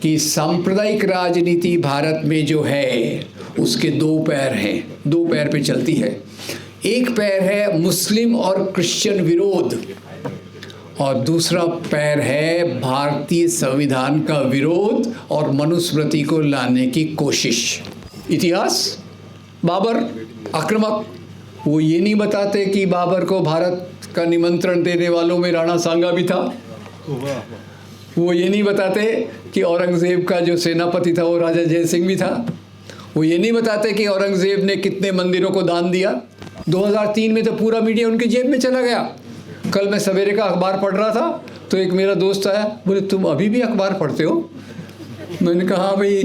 कि सांप्रदायिक राजनीति भारत में जो है उसके दो पैर हैं, दो पैर पे चलती है। एक पैर है मुस्लिम और क्रिश्चियन विरोध और दूसरा पैर है भारतीय संविधान का विरोध और मनुस्मृति को लाने की कोशिश। इतिहास, बाबर आक्रामक, वो ये नहीं बताते कि बाबर को भारत का निमंत्रण देने वालों में राणा सांगा भी था। वो ये नहीं बताते कि औरंगज़ेब का जो सेनापति था वो राजा जय सिंह भी था। वो ये नहीं बताते कि औरंगज़ेब ने कितने मंदिरों को दान दिया। 2003 में तो पूरा मीडिया उनकी जेब में चला गया। कल मैं सवेरे का अखबार पढ़ रहा था तो एक मेरा दोस्त आया, बोले तुम अभी भी अखबार पढ़ते हो? मैंने कहा हाँ भाई,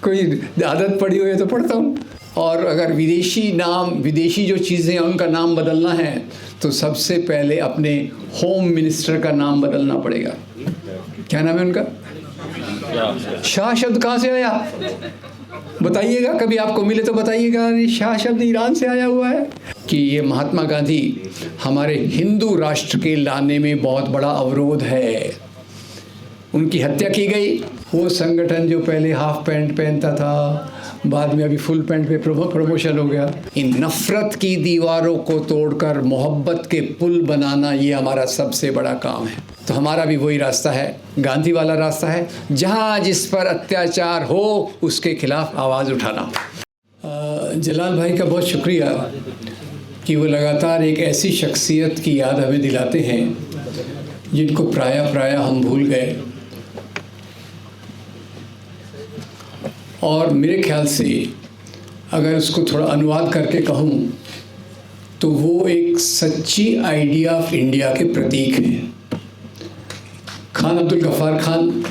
कोई आदत पड़ी हुई है तो पढ़ता हूँ। और अगर विदेशी जो चीज़ें हैं उनका नाम बदलना है तो सबसे पहले अपने होम मिनिस्टर का नाम बदलना पड़ेगा। क्या नाम है उनका? शाह शब्द कहाँ से आया बताइएगा, कभी आपको मिले तो बताइएगा। शाह शब्द ईरान से आया हुआ है। कि ये महात्मा गांधी हमारे हिंदू राष्ट्र के लाने में बहुत बड़ा अवरोध है। उनकी हत्या की गई। वो संगठन जो पहले हाफ पैंट पहनता था, बाद में अभी फुल पैंट पे प्रमोशन हो गया। इन नफ़रत की दीवारों को तोड़कर मोहब्बत के पुल बनाना ये हमारा सबसे बड़ा काम है। तो हमारा भी वही रास्ता है, गांधी वाला रास्ता है, जहाँ जिस पर अत्याचार हो उसके खिलाफ आवाज़ उठाना। जलाल भाई का बहुत शुक्रिया कि वो लगातार एक ऐसी शख्सियत की याद हमें दिलाते हैं जिनको प्राय हम भूल गए। और मेरे ख्याल से अगर उसको थोड़ा अनुवाद करके कहूँ तो वो एक सच्ची आइडिया ऑफ इंडिया के प्रतीक हैं। खान अब्दुल गफ़ार खान,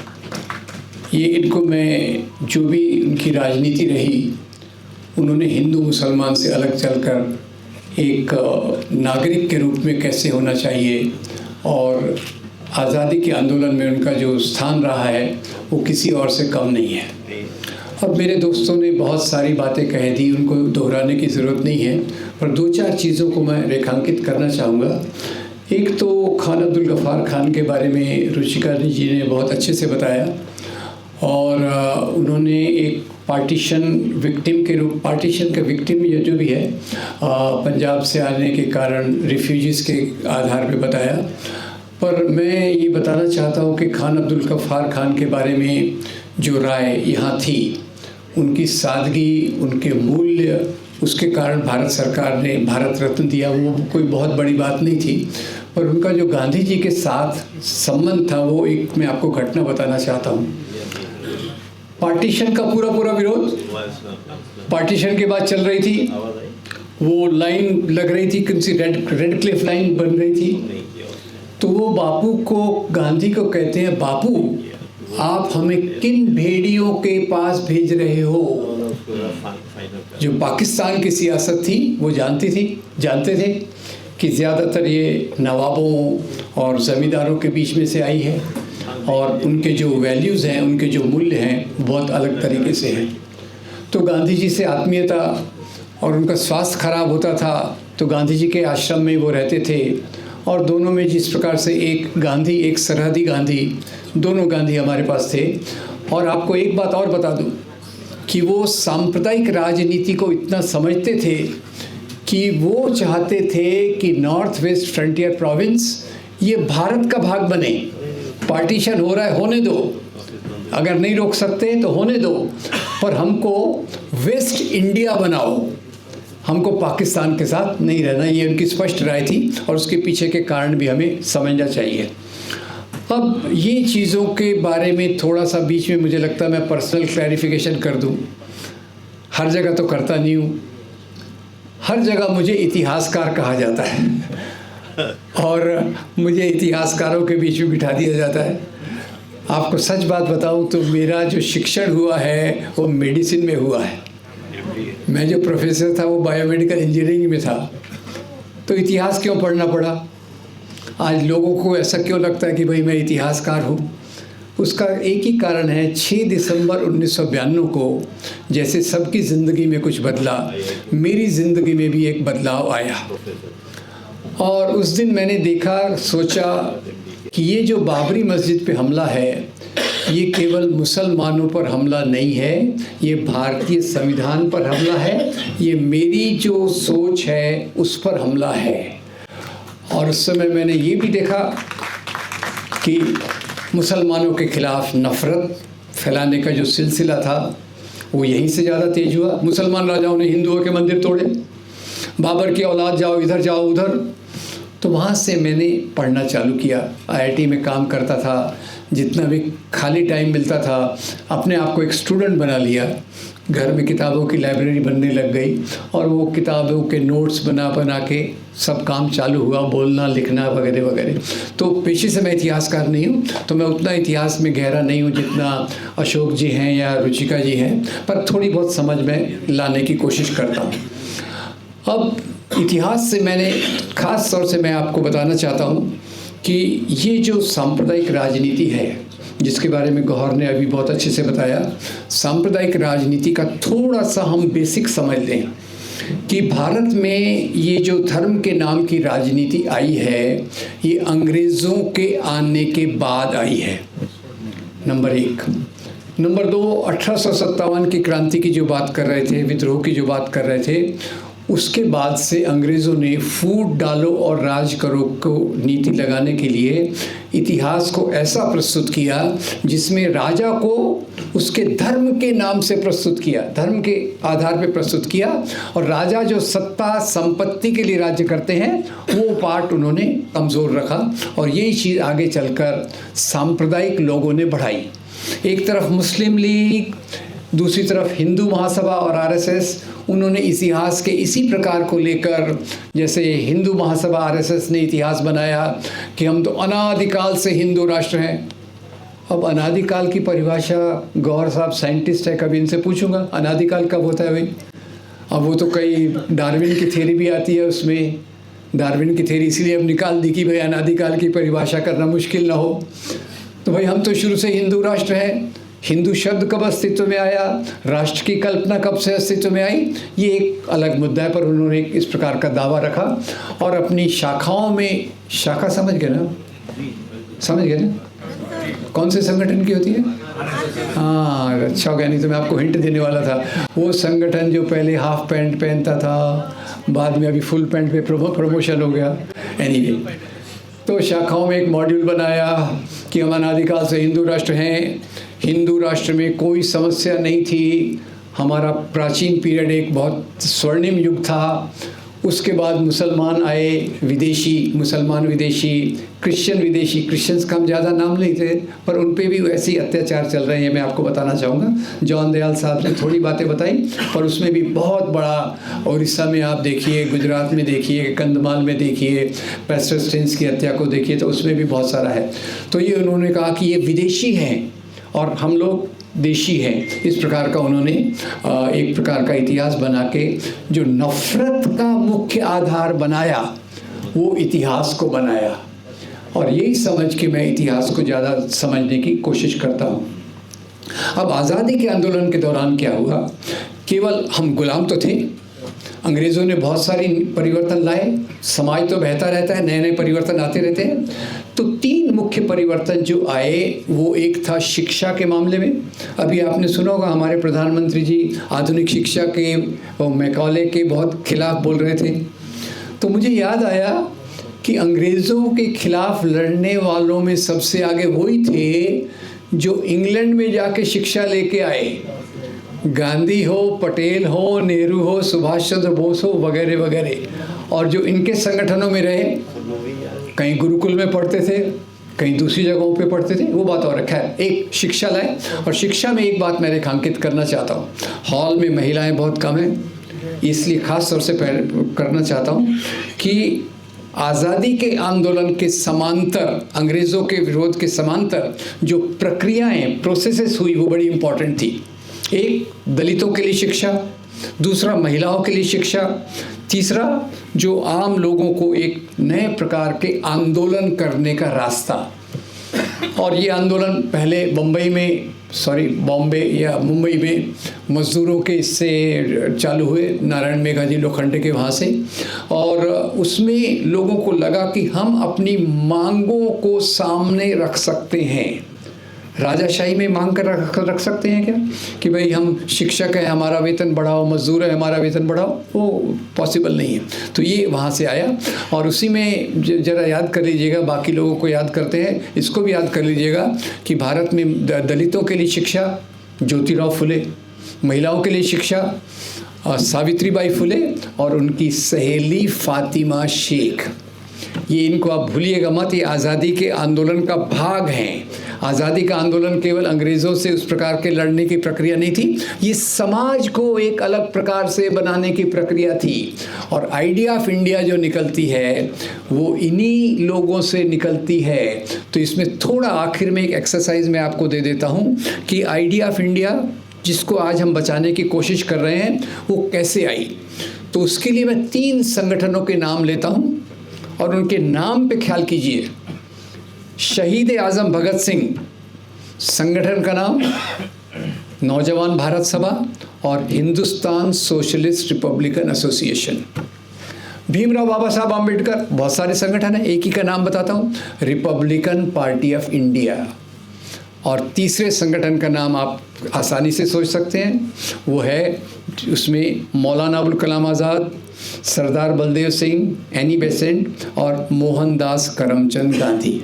ये इनको मैं जो भी उनकी राजनीति रही, उन्होंने हिंदू मुसलमान से अलग चलकर एक नागरिक के रूप में कैसे होना चाहिए और आज़ादी के आंदोलन में उनका जो स्थान रहा है वो किसी और से कम नहीं है। अब मेरे दोस्तों ने बहुत सारी बातें कह दी, उनको दोहराने की ज़रूरत नहीं है, पर दो चार चीज़ों को मैं रेखांकित करना चाहूँगा। एक तो खान अब्दुल गफ़ार खान के बारे में रुचिका जी ने बहुत अच्छे से बताया और उन्होंने एक पार्टीशन का विक्टिम ये जो भी है पंजाब से आने के कारण रिफ्यूजीज़ के आधार पे बताया। पर मैं ये बताना चाहता हूँ कि खान अब्दुल गफ़ार खान के बारे में जो राय यहाँ थी, उनकी सादगी, उनके मूल्य, उसके कारण भारत सरकार ने भारत रत्न दिया। वो कोई बहुत बड़ी बात नहीं थी, पर उनका जो गांधी जी के साथ संबंध था वो एक मैं आपको घटना बताना चाहता हूँ। पार्टीशन का पूरा विरोध, पार्टीशन के बाद चल रही थी, वो लाइन लग रही थी, कौन सी रेड क्लिफ लाइन बन रही थी। तो वो बापू को, गांधी को कहते हैं, बापू आप हमें किन भेड़ियों के पास भेज रहे हो? जो पाकिस्तान की सियासत थी वो जानते थे कि ज़्यादातर ये नवाबों और ज़मींदारों के बीच में से आई है और उनके जो वैल्यूज़ हैं, उनके जो मूल्य हैं बहुत अलग तरीके से हैं। तो गांधी जी से आत्मीयता, और उनका स्वास्थ्य खराब होता था तो गांधी जी के आश्रम में वो रहते थे और दोनों में जिस प्रकार से एक गांधी, एक सरहदी गांधी, दोनों गांधी हमारे पास थे। और आपको एक बात और बता दूं कि वो सांप्रदायिक राजनीति को इतना समझते थे कि वो चाहते थे कि नॉर्थ वेस्ट फ्रंटियर प्रोविंस ये भारत का भाग बने। पार्टीशन हो रहा है, होने दो, अगर नहीं रोक सकते तो होने दो, पर हमको वेस्ट इंडिया बनाओ, हमको पाकिस्तान के साथ नहीं रहना। ये उनकी स्पष्ट राय थी और उसके पीछे के कारण भी हमें समझना चाहिए। अब ये चीज़ों के बारे में थोड़ा सा बीच में मुझे लगता है मैं पर्सनल क्लैरिफिकेशन कर दूं। हर जगह तो करता नहीं हूँ, हर जगह मुझे इतिहासकार कहा जाता है और मुझे इतिहासकारों के बीच में बिठा दिया जाता है। आपको सच बात बताऊं तो मेरा जो शिक्षण हुआ है वो मेडिसिन में हुआ है। मैं जो प्रोफेसर था वो बायोमेडिकल इंजीनियरिंग में था। तो इतिहास क्यों पढ़ना पड़ा? आज लोगों को ऐसा क्यों लगता है कि भाई मैं इतिहासकार हूँ? उसका एक ही कारण है, 6 दिसंबर 1992 को जैसे सबकी ज़िंदगी में कुछ बदला, मेरी ज़िंदगी में भी एक बदलाव आया। और उस दिन मैंने देखा, सोचा कि ये जो बाबरी मस्जिद पे हमला है, ये केवल मुसलमानों पर हमला नहीं है, ये भारतीय संविधान पर हमला है, ये मेरी जो सोच है उस पर हमला है। और उस समय मैंने ये भी देखा कि मुसलमानों के खिलाफ नफ़रत फैलाने का जो सिलसिला था वो यहीं से ज़्यादा तेज हुआ। मुसलमान राजाओं ने हिंदुओं के मंदिर तोड़े, बाबर की औलाद जाओ इधर जाओ उधर। तो वहाँ से मैंने पढ़ना चालू किया। आईआईटी में काम करता था, जितना भी खाली टाइम मिलता था अपने आप को एक स्टूडेंट बना लिया। घर में किताबों की लाइब्रेरी बनने लग गई और वो किताबों के नोट्स बना बना के सब काम चालू हुआ, बोलना लिखना वगैरह वगैरह। तो पेशे से मैं इतिहासकार नहीं हूँ, तो मैं उतना इतिहास में गहरा नहीं हूँ जितना अशोक जी हैं या रुचिका जी हैं, पर थोड़ी बहुत समझ में लाने की कोशिश करता हूँ। अब इतिहास से मैंने ख़ास तौर से मैं आपको बताना चाहता हूँ कि ये जो सांप्रदायिक राजनीति है, जिसके बारे में गौहर ने अभी बहुत अच्छे से बताया, सांप्रदायिक राजनीति का थोड़ा सा हम बेसिक समझ लें कि भारत में ये जो धर्म के नाम की राजनीति आई है, ये अंग्रेज़ों के आने के बाद आई है, नंबर एक। नंबर दो, 1857 की क्रांति की जो बात कर रहे थे, विद्रोह की जो बात कर रहे थे, उसके बाद से अंग्रेज़ों ने फूट डालो और राज करो को नीति लगाने के लिए इतिहास को ऐसा प्रस्तुत किया जिसमें राजा को उसके धर्म के नाम से प्रस्तुत किया, धर्म के आधार पर प्रस्तुत किया, और राजा जो सत्ता संपत्ति के लिए राज्य करते हैं वो पार्ट उन्होंने कमज़ोर रखा। और यही चीज़ आगे चलकर सांप्रदायिक लोगों ने बढ़ाई। एक तरफ मुस्लिम लीग, दूसरी तरफ हिंदू महासभा और आरएसएस, उन्होंने इतिहास के इसी प्रकार को लेकर, जैसे हिंदू महासभा आरएसएस ने इतिहास बनाया कि हम तो अनादिकाल से हिंदू राष्ट्र हैं। अब अनादिकाल की परिभाषा, गौहर साहब साइंटिस्ट है, कभी इनसे पूछूंगा अनादिकाल कब होता है भाई। अब वो तो कई डार्विन की थ्योरी भी आती है, उसमें डार्विन की थ्योरी इसलिए अब निकाल दी कि भाई अनादिकाल की परिभाषा करना मुश्किल ना हो। तो भाई हम तो शुरू से हिंदू राष्ट्र हैं। हिंदू शब्द कब अस्तित्व में आया, राष्ट्र की कल्पना कब से अस्तित्व में आई, ये एक अलग मुद्दा है, पर उन्होंने इस प्रकार का दावा रखा और अपनी शाखाओं में, शाखा समझ गए ना, समझ गए ना कौन से संगठन की होती है? हाँ, अच्छा हो गया, नहीं तो मैं आपको हिंट देने वाला था। वो संगठन जो पहले हाफ पैंट पहनता था, बाद में अभी फुल पैंट पे प्रमोशन हो गया। एनीवे, तो शाखाओं में एक मॉड्यूल बनाया कि हम अनादिकाल से हिंदू राष्ट्र हैं, हिंदू राष्ट्र में कोई समस्या नहीं थी, हमारा प्राचीन पीरियड एक बहुत स्वर्णिम युग था। उसके बाद मुसलमान आए, विदेशी मुसलमान विदेशी, क्रिश्चियन विदेशी, क्रिश्चियंस का हम ज़्यादा नाम नहीं थे, पर उन पे भी वैसे ही अत्याचार चल रहे हैं, मैं आपको बताना चाहूँगा। जॉन दयाल साहब ने थोड़ी बातें बताई, पर उसमें भी बहुत बड़ा, उड़ीसा में आप देखिए, गुजरात में देखिए, कंधमाल में देखिए, पेस्टरस्टेन्स की हत्या को देखिए, तो उसमें भी बहुत सारा है। तो ये उन्होंने कहा कि ये विदेशी हैं और हम लोग देशी हैं। इस प्रकार का उन्होंने एक प्रकार का इतिहास बना के जो नफ़रत का मुख्य आधार बनाया, वो इतिहास को बनाया। और यही समझ के मैं इतिहास को ज़्यादा समझने की कोशिश करता हूँ। अब आज़ादी के आंदोलन के दौरान क्या हुआ, केवल हम गुलाम तो थे, अंग्रेज़ों ने बहुत सारी परिवर्तन लाए, समाज तो बहता रहता है, नए नए परिवर्तन आते रहते हैं। तो तीन मुख्य परिवर्तन जो आए, वो एक था शिक्षा के मामले में। अभी आपने सुना होगा हमारे प्रधानमंत्री जी आधुनिक शिक्षा के मैकॉले के बहुत खिलाफ बोल रहे थे। तो मुझे याद आया कि अंग्रेज़ों के खिलाफ लड़ने वालों में सबसे आगे वही थे जो इंग्लैंड में जाके शिक्षा लेके आए। गांधी हो, पटेल हो, नेहरू हो, सुभाष चंद्र बोस हो, वगैरह वगैरह। और जो इनके संगठनों में रहे, कहीं गुरुकुल में पढ़ते थे, कहीं दूसरी जगहों पे पढ़ते थे, वो बात और है। एक शिक्षा लाए, और शिक्षा में एक बात मैं रेखांकित करना चाहता हूँ। हॉल में महिलाएं बहुत कम हैं, इसलिए ख़ास तौर से करना चाहता हूँ कि आज़ादी के आंदोलन के समांतर, अंग्रेज़ों के विरोध के समांतर जो प्रक्रियाएं, प्रोसेसेस हुई, वो बड़ी इम्पोर्टेंट थी। एक, दलितों के लिए शिक्षा, दूसरा महिलाओं के लिए शिक्षा, तीसरा जो आम लोगों को एक नए प्रकार के आंदोलन करने का रास्ता। और ये आंदोलन पहले बॉम्बे या मुंबई में मज़दूरों के इससे चालू हुए, नारायण मेघाजी लोखंडे के वहाँ से। और उसमें लोगों को लगा कि हम अपनी मांगों को सामने रख सकते हैं। राजाशाही में मांग कर रख सकते हैं क्या कि भाई हम शिक्षक हैं हमारा वेतन बढ़ाओ, मजदूर है हमारा वेतन बढ़ाओ, वो पॉसिबल नहीं है। तो ये वहाँ से आया और उसी में ज़रा याद कर लीजिएगा, बाकी लोगों को याद करते हैं, इसको भी याद कर लीजिएगा कि भारत में दलितों के लिए शिक्षा ज्योतिराव फुले, महिलाओं के लिए शिक्षा सावित्रीबाई फुले और उनकी सहेली फातिमा शेख। ये इनको आप भूलिएगा मत, ये आज़ादी के आंदोलन का भाग हैं। आज़ादी का आंदोलन केवल अंग्रेज़ों से उस प्रकार के लड़ने की प्रक्रिया नहीं थी, ये समाज को एक अलग प्रकार से बनाने की प्रक्रिया थी। और आइडिया ऑफ इंडिया जो निकलती है वो इन्हीं लोगों से निकलती है। तो इसमें थोड़ा आखिर में एक एक्सरसाइज मैं आपको दे देता हूँ कि आइडिया ऑफ इंडिया जिसको आज हम बचाने की कोशिश कर रहे हैं वो कैसे आई। तो उसके लिए मैं 3 संगठनों के नाम लेता हूँ और उनके नाम पे ख्याल कीजिए। शहीद आज़म भगत सिंह संगठन का नाम नौजवान भारत सभा और Hindustan socialist republican association. Bhimrao Baba Saheb Ambedkar, बहुत सारे संगठन हैं, एक ही का नाम बताता हूँ, रिपब्लिकन पार्टी ऑफ इंडिया। और तीसरे संगठन का नाम आप आसानी से सोच सकते हैं, वो है उसमें मौलाना अबुल कलाम आज़ाद, सरदार बलदेव सिंह, एनी बेसेंट और मोहनदास करमचंद गांधी।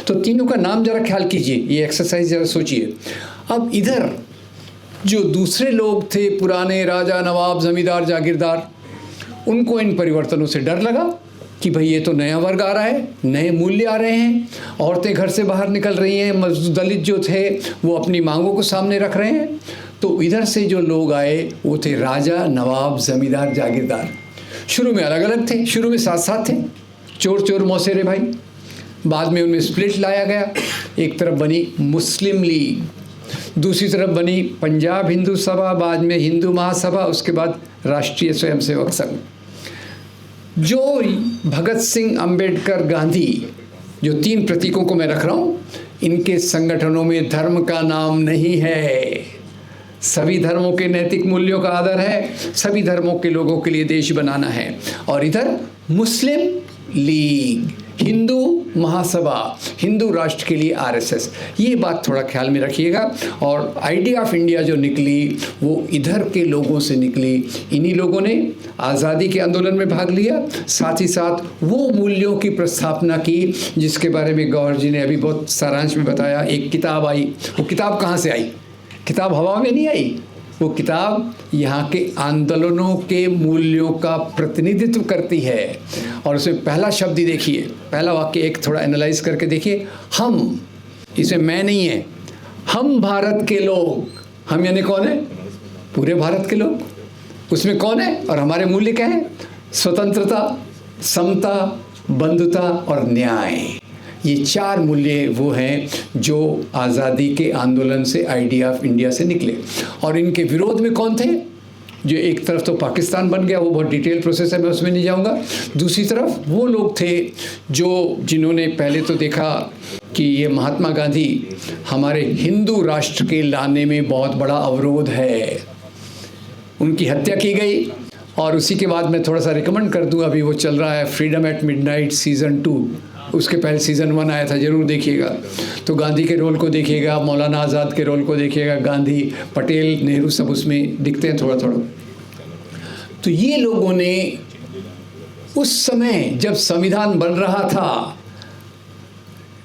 तो तीनों का नाम जरा ख्याल कीजिए, ये एक्सरसाइज जरा सोचिए। अब इधर जो दूसरे लोग थे, पुराने राजा नवाब जमींदार जागीरदार, उनको इन परिवर्तनों से डर लगा कि भाई ये तो नया वर्ग आ रहा है, नए मूल्य आ रहे हैं, औरतें घर से बाहर निकल रही हैं, दलित जो थे वो अपनी मांगों को सामने रख रहे हैं। तो इधर से जो लोग आए वो थे राजा नवाब जमींदार जागीरदार। शुरू में अलग अलग थे, शुरू में साथ साथ थे, चोर चोर मौसेरे भाई। बाद में उनमें स्प्लिट लाया गया, एक तरफ बनी मुस्लिम लीग, दूसरी तरफ बनी पंजाब हिंदू सभा, बाद में हिंदू महासभा, उसके बाद राष्ट्रीय स्वयंसेवक संघ। जो भगत सिंह, अंबेडकर, गांधी, जो 3 प्रतीकों को मैं रख रहा हूँ, इनके संगठनों में धर्म का नाम नहीं है। सभी धर्मों के नैतिक मूल्यों का आदर है, सभी धर्मों के लोगों के लिए देश बनाना है। और इधर मुस्लिम लीग, हिंदू महासभा, हिंदू राष्ट्र के लिए आरएसएस। ये बात थोड़ा ख्याल में रखिएगा। और आइडिया ऑफ इंडिया जो निकली वो इधर के लोगों से निकली। इन्हीं लोगों ने आज़ादी के आंदोलन में भाग लिया, साथ ही साथ वो मूल्यों की प्रस्थापना की जिसके बारे में गौहर जी ने अभी बहुत सारांश में बताया। एक किताब आई, वो किताब कहाँ से आई? किताब हवा में नहीं आई, वो किताब यहाँ के आंदोलनों के मूल्यों का प्रतिनिधित्व करती है। और उसमें पहला शब्द ही देखिए, पहला वाक्य एक थोड़ा एनालाइज करके देखिए, हम, इसमें मैं नहीं है, हम भारत के लोग। हम यानी कौन है? पूरे भारत के लोग। उसमें कौन है और हमारे मूल्य क्या हैं? स्वतंत्रता, समता, बंधुता और न्याय। ये 4 मूल्य वो हैं जो आज़ादी के आंदोलन से, आइडिया ऑफ इंडिया से निकले। और इनके विरोध में कौन थे? जो एक तरफ तो पाकिस्तान बन गया, वो बहुत डिटेल प्रोसेस है, मैं उसमें नहीं जाऊंगा। दूसरी तरफ वो लोग थे जिन्होंने पहले तो देखा कि ये महात्मा गांधी हमारे हिंदू राष्ट्र के लाने में बहुत बड़ा अवरोध है, उनकी हत्या की गई। और उसी के बाद मैं थोड़ा सा रिकमेंड कर दूं, अभी वो चल रहा है फ्रीडम एट मिडनाइट सीज़न 2, उसके पहले सीज़न 1 आया था, ज़रूर देखिएगा। तो गांधी के रोल को देखिएगा, मौलाना आज़ाद के रोल को देखिएगा, गांधी, पटेल, नेहरू सब उसमें दिखते हैं थोड़ा थोड़ा। तो ये लोगों ने उस समय जब संविधान बन रहा था,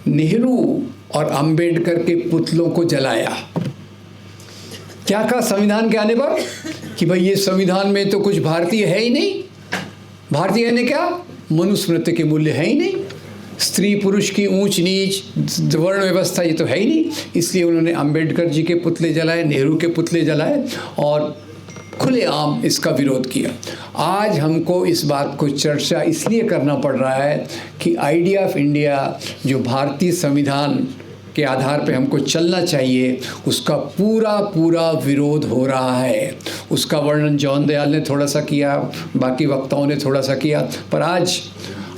नेहरू और अंबेडकर के पुतलों को जलाया। क्या कहा संविधान के आने पर कि भाई ये संविधान में तो कुछ भारतीय है ही नहीं। भारतीय ने क्या? मनुस्मृति के मूल्य है ही नहीं, स्त्री पुरुष की ऊंच नीच, वर्ण व्यवस्था, ये तो है ही नहीं। इसलिए उन्होंने अंबेडकर जी के पुतले जलाए, नेहरू के पुतले जलाए और खुलेआम इसका विरोध किया। आज हमको इस बात को चर्चा इसलिए करना पड़ रहा है कि आइडिया ऑफ इंडिया जो भारतीय संविधान के आधार पे हमको चलना चाहिए, उसका पूरा विरोध हो रहा है। उसका वर्णन जॉन दयाल ने थोड़ा सा किया, बाकी वक्ताओं ने थोड़ा सा किया, पर आज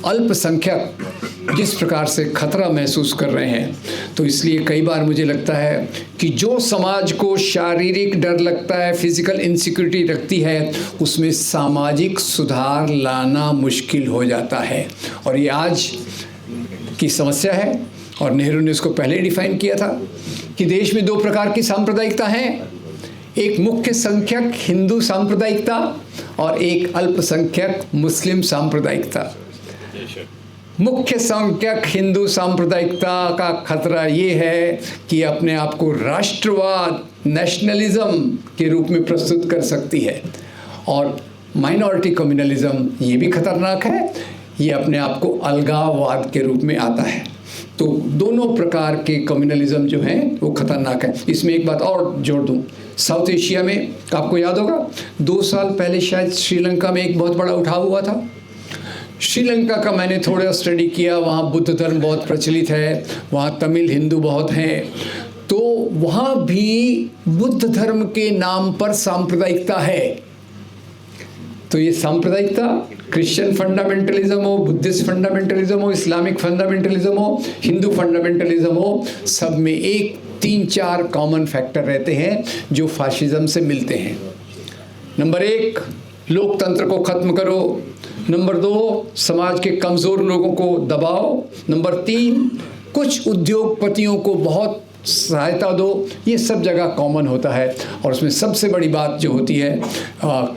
अल्पसंख्यक जिस प्रकार से खतरा महसूस कर रहे हैं, तो इसलिए कई बार मुझे लगता है कि जो समाज को शारीरिक डर लगता है, फिजिकल इनसिक्योरिटी रखती है, उसमें सामाजिक सुधार लाना मुश्किल हो जाता है। और ये आज की समस्या है, और नेहरू ने इसको पहले डिफाइन किया था कि देश में 2 प्रकार की सांप्रदायिकता हैं, एक मुख्य संख्यक हिंदू सांप्रदायिकता और एक अल्पसंख्यक मुस्लिम सांप्रदायिकता। मुख्य संख्यक हिंदू सांप्रदायिकता का खतरा ये है कि अपने आप को राष्ट्रवाद, नेशनलिज्म के रूप में प्रस्तुत कर सकती है, और माइनॉरिटी कम्युनलिज्म ये भी खतरनाक है, ये अपने आप को अलगाववाद के रूप में आता है। तो दोनों प्रकार के कम्युनलिज्म जो हैं वो खतरनाक है। इसमें एक बात और जोड़ दूं, साउथ एशिया में आपको याद होगा 2 साल पहले शायद श्रीलंका में एक बहुत बड़ा उठाव हुआ था। श्रीलंका का मैंने थोड़ा स्टडी किया, वहाँ बुद्ध धर्म बहुत प्रचलित है, वहाँ तमिल हिंदू बहुत हैं, तो वहाँ भी बुद्ध धर्म के नाम पर सांप्रदायिकता है। तो ये सांप्रदायिकता क्रिश्चियन फंडामेंटलिज्म हो, बुद्धिस्ट फंडामेंटलिज्म हो, इस्लामिक फंडामेंटलिज्म हो, हिंदू फंडामेंटलिज्म हो, सब में 3-4 कॉमन फैक्टर रहते हैं जो फाशिज्म से मिलते हैं। नंबर 1, लोकतंत्र को खत्म करो। नंबर 2, समाज के कमज़ोर लोगों को दबाओ। नंबर 3, कुछ उद्योगपतियों को बहुत सहायता दो। ये सब जगह कॉमन होता है, और उसमें सबसे बड़ी बात जो होती है,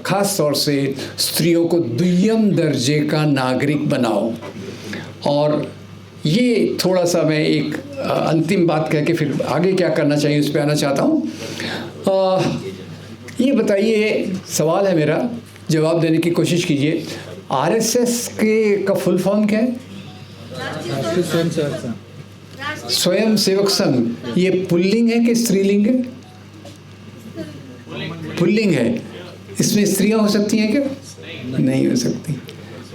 ख़ास तौर से स्त्रियों को द्वितीय दर्जे का नागरिक बनाओ। और ये थोड़ा सा मैं एक अंतिम बात कह के फिर आगे क्या करना चाहिए उस पर आना चाहता हूँ। ये बताइए, सवाल है मेरा, जवाब देने की कोशिश कीजिए, आरएसएस का फुल फॉर्म क्या है? स्वयं सेवक संघ। ये पुल्लिंग है कि स्त्रीलिंग है? पुल्लिंग है। इसमें स्त्रियां हो सकती हैं क्या? नहीं हो सकती।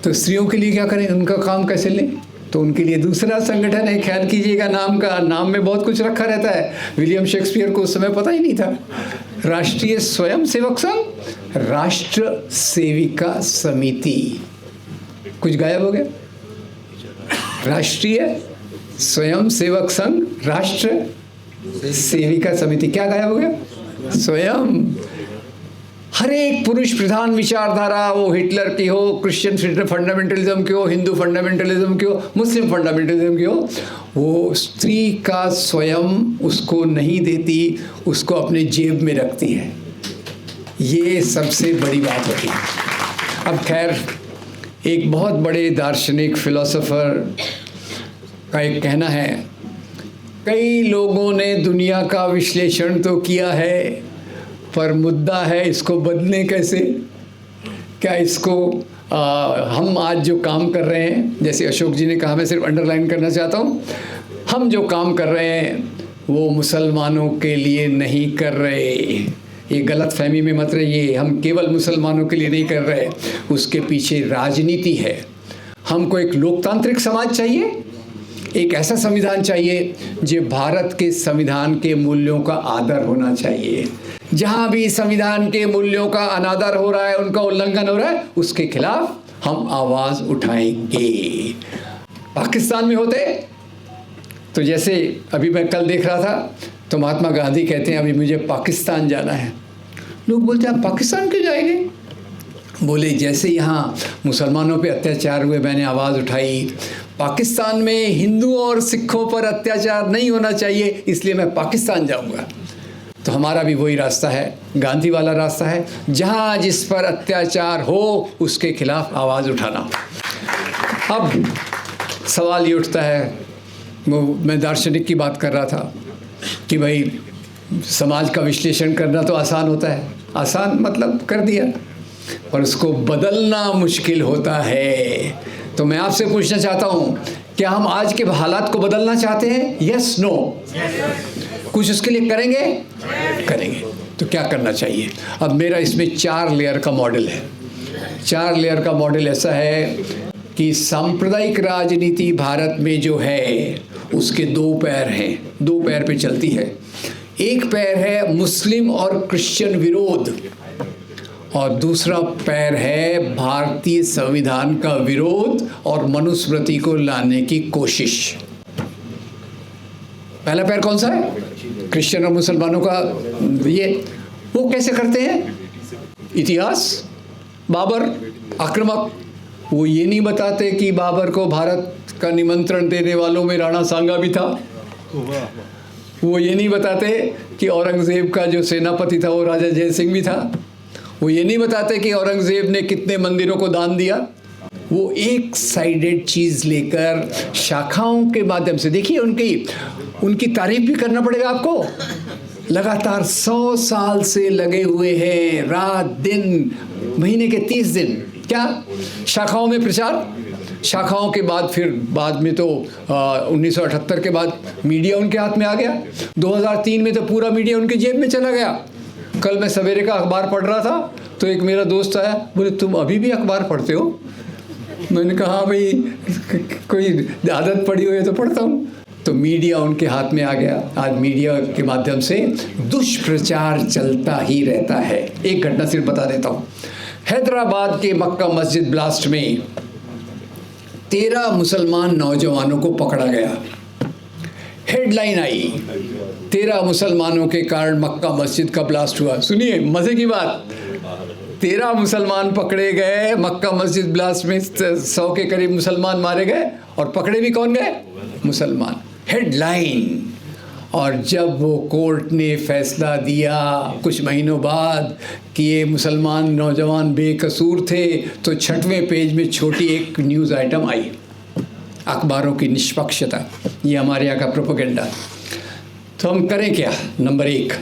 तो स्त्रियों के लिए क्या करें, उनका काम कैसे लें? तो उनके लिए दूसरा संगठन है, ख्याल कीजिएगा नाम में बहुत कुछ रखा रहता है। विलियम शेक्सपियर को उस समय पता ही नहीं था। राष्ट्रीय स्वयं सेवक संघ, राष्ट्र सेविका समिति, कुछ गायब हो गया। राष्ट्रीय स्वयं सेवक संघ, राष्ट्र सेविका समिति, क्या गायब हो गया? स्वयं। हर एक पुरुष प्रधान विचारधारा, वो हिटलर की हो, क्रिश्चियन फंडामेंटलिज्म की हो, हिंदू फंडामेंटलिज्म की हो, मुस्लिम फंडामेंटलिज्म की हो, वो स्त्री का स्वयं उसको नहीं देती, उसको अपने जेब में रखती है। ये सबसे बड़ी बात होती है। अब खैर, एक बहुत बड़े दार्शनिक फिलोसोफर का एक कहना है, कई लोगों ने दुनिया का विश्लेषण तो किया है, पर मुद्दा है इसको बदलें कैसे। क्या इसको हम आज जो काम कर रहे हैं, जैसे अशोक जी ने कहा, मैं सिर्फ अंडरलाइन करना चाहता हूँ, हम जो काम कर रहे हैं वो मुसलमानों के लिए नहीं कर रहे। ये गलत फहमी में मत रहिए, हम केवल मुसलमानों के लिए नहीं कर रहे, उसके पीछे राजनीति है। हमको एक लोकतांत्रिक समाज चाहिए, एक ऐसा संविधान चाहिए जो भारत के संविधान के मूल्यों का आदर होना चाहिए। जहाँ भी संविधान के मूल्यों का अनादर हो रहा है, उनका उल्लंघन हो रहा है, उसके खिलाफ हम आवाज़ उठाएंगे। पाकिस्तान में होते तो जैसे अभी मैं कल देख रहा था, तो महात्मा गांधी कहते हैं अभी मुझे पाकिस्तान जाना है। लोग बोलते हैं आप पाकिस्तान क्यों जाएंगे? बोले जैसे यहाँ मुसलमानों पे अत्याचार हुए, मैंने आवाज़ उठाई, पाकिस्तान में हिंदू और सिखों पर अत्याचार नहीं होना चाहिए, इसलिए मैं पाकिस्तान जाऊँगा। तो हमारा भी वही रास्ता है, गांधी वाला रास्ता है, जहाँ जिस पर अत्याचार हो उसके खिलाफ आवाज़ उठाना। अब सवाल ये उठता है, वो मैं दार्शनिक की बात कर रहा था कि भाई समाज का विश्लेषण करना तो आसान होता है, आसान मतलब कर दिया, पर उसको बदलना मुश्किल होता है। तो मैं आपसे पूछना चाहता हूँ, क्या हम आज के हालात को बदलना चाहते हैं? Yes, no? कुछ उसके लिए करेंगे? करेंगे। तो क्या करना चाहिए? अब मेरा इसमें 4 लेयर का मॉडल है। 4 लेयर का मॉडल ऐसा है कि सांप्रदायिक राजनीति भारत में जो है उसके 2 पैर हैं, 2 पैर पे चलती है। एक पैर है मुस्लिम और क्रिश्चियन विरोध, और दूसरा पैर है भारतीय संविधान का विरोध और मनुस्मृति को लाने की कोशिश। पहला पैर कौन सा है? क्रिश्चियन और मुसलमानों का ये वो कैसे करते हैं? इतिहास, बाबर आक्रामक, वो ये नहीं बताते कि बाबर को भारत का निमंत्रण देने वालों में राणा सांगा भी था। वो ये नहीं बताते कि औरंगज़ेब का जो सेनापति था वो राजा जय सिंह भी था। वो ये नहीं बताते कि औरंगज़ेब ने कितने मंदिरों को दान दिया। वो एक साइडेड चीज़ लेकर शाखाओं के माध्यम से, देखिए उनकी तारीफ भी करना पड़ेगा आपको। लगातार 100 साल से लगे हुए हैं, रात दिन, महीने के 30 दिन, क्या शाखाओं में प्रचार। शाखाओं के बाद फिर बाद में तो 1978 के बाद मीडिया उनके हाथ में आ गया। 2003 में तो पूरा मीडिया उनके जेब में चला गया। कल मैं सवेरे का अखबार पढ़ रहा था तो एक मेरा दोस्त आया, बोले तुम अभी भी अखबार पढ़ते हो? मैंने कहा हाँ भाई, कोई आदत पड़ी हुई है तो पढ़ता हूँ। तो मीडिया उनके हाथ में आ गया। आज मीडिया के माध्यम से दुष्प्रचार चलता ही रहता है। एक घटना सिर्फ बता देता हूँ। हैदराबाद के मक्का मस्जिद ब्लास्ट में 13 मुसलमान नौजवानों को पकड़ा गया। हेडलाइन आई, 13 मुसलमानों के कारण मक्का मस्जिद का ब्लास्ट हुआ। सुनिए मजे की बात, 13 मुसलमान पकड़े गए मक्का मस्जिद ब्लास्ट में। 100 के करीब मुसलमान मारे गए और पकड़े भी कौन गए? मुसलमान। हेडलाइन। और जब वो कोर्ट ने फैसला दिया कुछ महीनों बाद कि ये मुसलमान नौजवान बेकसूर थे, तो 6वें पेज में छोटी एक न्यूज़ आइटम आई, अखबारों की निष्पक्षता। ये हमारे यहाँ का प्रोपेगेंडा। तो हम करें क्या? नंबर 1,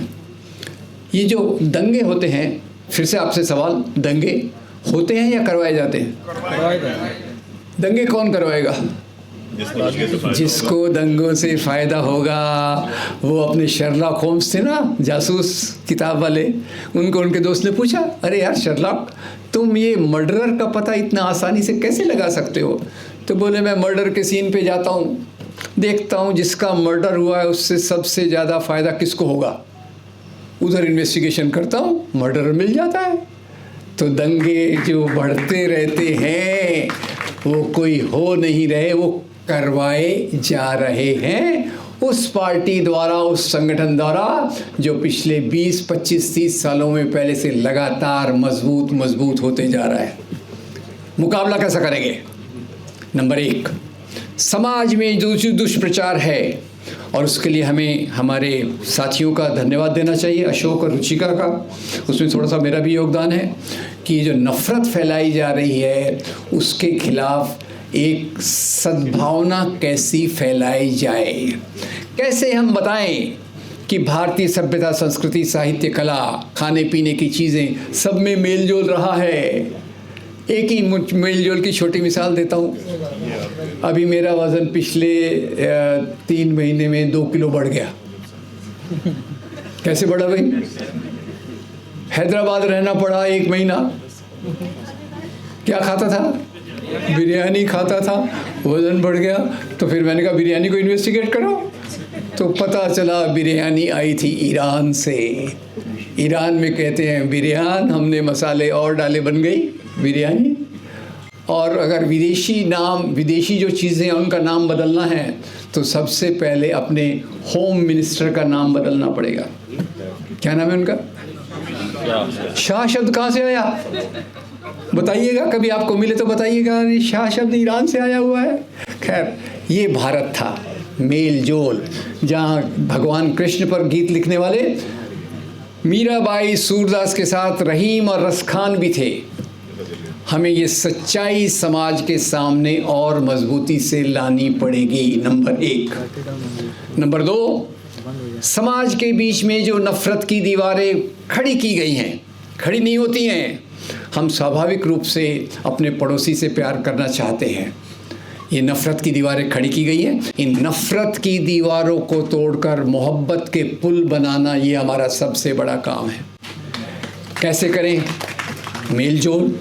ये जो दंगे होते हैं, फिर से आपसे सवाल, दंगे होते हैं या करवाए जाते हैं? करवाए जाते हैं। दंगे कौन करवाएगा? जिसको दंगों से फ़ायदा होगा। वो अपने शर्लॉक होम्स थे ना, जासूस किताब वाले, उनको उनके दोस्त ने पूछा, अरे यार शर्लॉक, तुम ये मर्डरर का पता इतना आसानी से कैसे लगा सकते हो? तो बोले मैं मर्डर के सीन पे जाता हूँ, देखता हूँ जिसका मर्डर हुआ है उससे सबसे ज़्यादा फ़ायदा किसको होगा, उधर इन्वेस्टिगेशन करता हूँ, मर्डरर मिल जाता है। तो दंगे जो बढ़ते रहते हैं वो कोई हो नहीं रहे, वो करवाए जा रहे हैं उस पार्टी द्वारा, उस संगठन द्वारा जो पिछले 20, 25, 30 सालों में पहले से लगातार मजबूत होते जा रहा है। मुकाबला कैसा करेंगे? नंबर 1, समाज में जो दुष्प्रचार है, और उसके लिए हमें हमारे साथियों का धन्यवाद देना चाहिए, अशोक और रुचिका का। उसमें थोड़ा सा मेरा भी योगदान है कि जो नफ़रत फैलाई जा रही है उसके खिलाफ एक सद्भावना कैसी फैलाई जाए, कैसे हम बताएं कि भारतीय सभ्यता, संस्कृति, साहित्य, कला, खाने पीने की चीज़ें सब में मेल जोल रहा है। एक ही मेल जोल की छोटी मिसाल देता हूँ। अभी मेरा वज़न पिछले 3 महीने में 2 किलो बढ़ गया। कैसे बढ़ा भाई? हैदराबाद रहना पड़ा 1 महीना। क्या खाता था? बिरयानी खाता था, वज़न बढ़ गया। तो फिर मैंने कहा बिरयानी को इन्वेस्टिगेट करो, तो पता चला बिरयानी आई थी ईरान से। ईरान में कहते हैं बिरयान, हमने मसाले और डाले, बन गई बिरयानी। और अगर विदेशी जो चीज़ें हैं उनका नाम बदलना है तो सबसे पहले अपने होम मिनिस्टर का नाम बदलना पड़ेगा। क्या नाम है उनका? शाह शब्द कहाँ से आया बताइएगा, कभी आपको मिले तो बताइएगा। शाह शब्द ईरान से आया हुआ है। खैर, ये भारत था, मेल जोल, जहाँ भगवान कृष्ण पर गीत लिखने वाले मीराबाई, सूरदास के साथ रहीम और रसखान भी थे। हमें ये सच्चाई समाज के सामने और मजबूती से लानी पड़ेगी, नंबर 1। नंबर 2, समाज के बीच में जो नफ़रत की दीवारें खड़ी की गई हैं, खड़ी नहीं होती हैं। हम स्वाभाविक रूप से अपने पड़ोसी से प्यार करना चाहते हैं। ये नफ़रत की दीवारें खड़ी की गई हैं। इन नफ़रत की दीवारों को तोड़कर मोहब्बत के पुल बनाना, ये हमारा सबसे बड़ा काम है। कैसे करें? मेल जोल,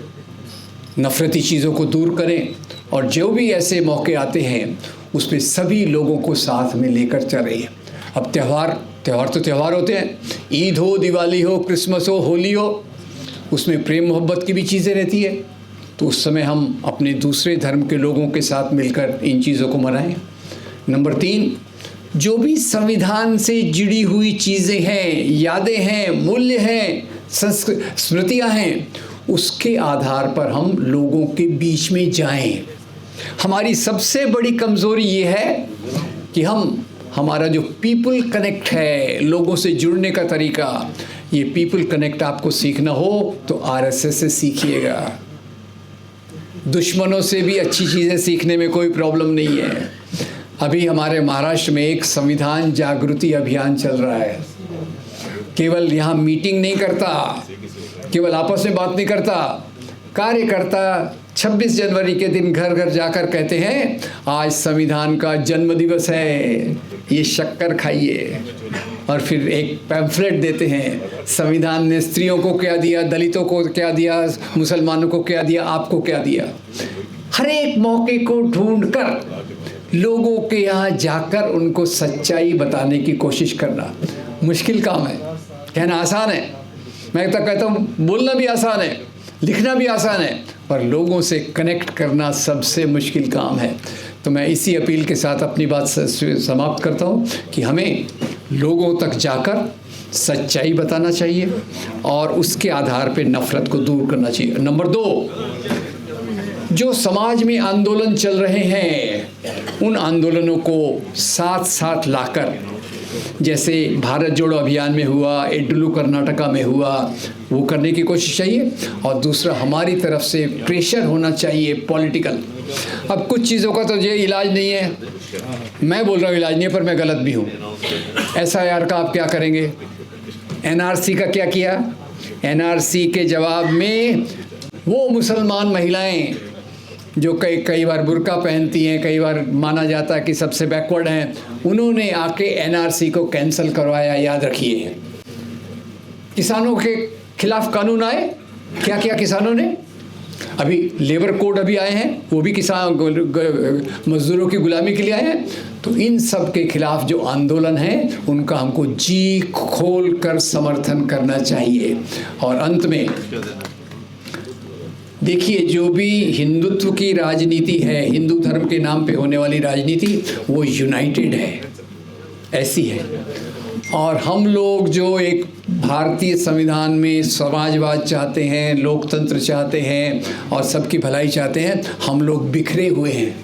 नफ़रती चीज़ों को दूर करें, और जो भी ऐसे मौके आते हैं उसमें सभी लोगों को साथ में लेकर चलें। अब त्यौहार तो त्यौहार होते हैं, ईद हो, दिवाली हो, क्रिसमस हो, होली हो, उसमें प्रेम मोहब्बत की भी चीज़ें रहती है, तो उस समय हम अपने दूसरे धर्म के लोगों के साथ मिलकर इन चीज़ों को मनाएं। नंबर 3, जो भी संविधान से जुड़ी हुई चीज़ें हैं, यादें हैं, मूल्य हैं, स्मृतियाँ हैं, उसके आधार पर हम लोगों के बीच में जाएं। हमारी सबसे बड़ी कमज़ोरी ये है कि हमारा जो पीपल कनेक्ट है, लोगों से जुड़ने का तरीका, ये पीपल कनेक्ट आपको सीखना हो तो आरएसएस से सीखिएगा। दुश्मनों से भी अच्छी चीज़ें सीखने में कोई प्रॉब्लम नहीं है। अभी हमारे महाराष्ट्र में एक संविधान जागृति अभियान चल रहा है। केवल यहाँ मीटिंग नहीं करता, केवल आपस में बात नहीं करता, कार्यकर्ता 26 जनवरी के दिन घर घर जाकर कहते हैं आज संविधान का जन्म दिवस है, ये शक्कर खाइए, और फिर एक पैम्फलेट देते हैं, संविधान ने स्त्रियों को क्या दिया, दलितों को क्या दिया, मुसलमानों को क्या दिया, आपको क्या दिया। हर एक मौके को ढूंढकर लोगों के यहाँ जाकर उनको सच्चाई बताने की कोशिश करना मुश्किल काम है। कहना आसान है, मैं तो कहता हूँ बोलना भी आसान है, लिखना भी आसान है, पर लोगों से कनेक्ट करना सबसे मुश्किल काम है। तो मैं इसी अपील के साथ अपनी बात समाप्त करता हूँ कि हमें लोगों तक जाकर सच्चाई बताना चाहिए और उसके आधार पर नफ़रत को दूर करना चाहिए। नंबर 2, जो समाज में आंदोलन चल रहे हैं उन आंदोलनों को साथ साथ लाकर, जैसे भारत जोड़ो अभियान में हुआ, एडुलू कर्नाटका में हुआ, वो करने की कोशिश चाहिए। और दूसरा, हमारी तरफ से प्रेशर होना चाहिए पॉलिटिकल। अब कुछ चीज़ों का तो ये इलाज नहीं है, मैं बोल रहा हूँ इलाज नहीं है, पर मैं गलत भी हूँ। SIR का आप क्या करेंगे? NRC का क्या किया? NRC के जवाब में वो मुसलमान महिलाएं जो कई बार बुर्का पहनती हैं, कई बार माना जाता है कि सबसे बैकवर्ड हैं, उन्होंने आके NRC को कैंसिल करवाया। याद रखिए, किसानों के खिलाफ कानून आए, क्या किया किसानों ने? अभी लेबर कोड अभी आए हैं, वो भी किसान मजदूरों की गुलामी के लिए आए हैं। तो इन सब के खिलाफ जो आंदोलन है उनका हमको जी खोल कर समर्थन करना चाहिए। और अंत में देखिए, जो भी हिंदुत्व की राजनीति है, हिंदू धर्म के नाम पे होने वाली राजनीति, वो यूनाइटेड है, ऐसी है। और हम लोग जो एक भारतीय संविधान में समाजवाद चाहते हैं, लोकतंत्र चाहते हैं और सबकी भलाई चाहते हैं, हम लोग बिखरे हुए हैं।